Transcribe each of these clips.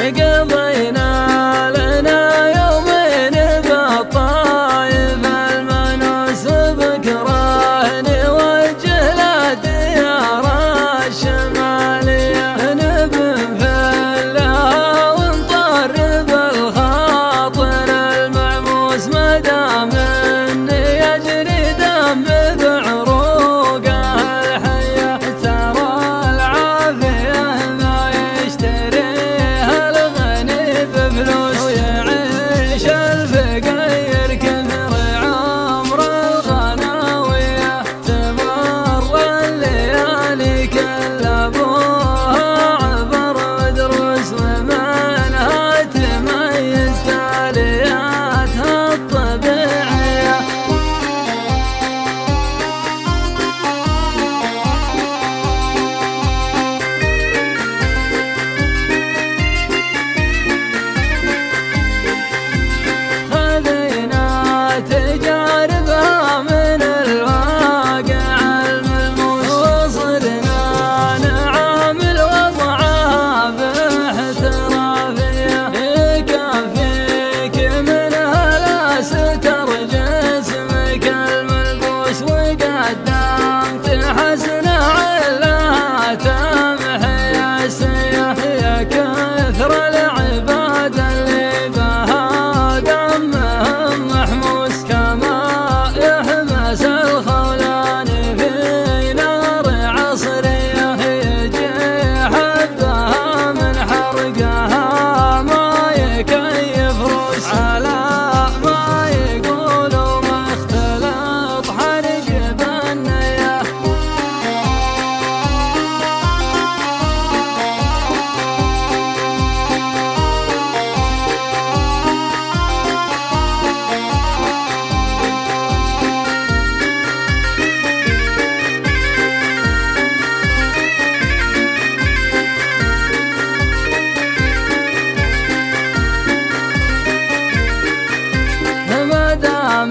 قضينا لنا يومين بالطايف المنوس بكره نوجه للديار الشمالية نبنفلها ونطرب الخاطر المعموس مدام اني يجري دم بعروقه الحية ترى العافية ما يشتريها بفلوس ويعيش الفقير كثر عمر الغناوية تمر الليالي كل ابوها عبر ودروس ومنها تميز تالياتها الطبيعية تجاربها من الواقع الملموس وصرنا نعامل وضعها باحترافية يكفيك منها لا ستر جسمك الملبوس وقدام تحسن علها تمحي السيح يا كثر العباد اللي بها دمهم محموس كما يحمس الخولان في نار عصرية يجي حبها من حرقها ما يكيف روس على ما يقولوا ما اختلط حرق بالنية ما دام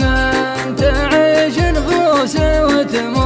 تعيش نفوسي وتموت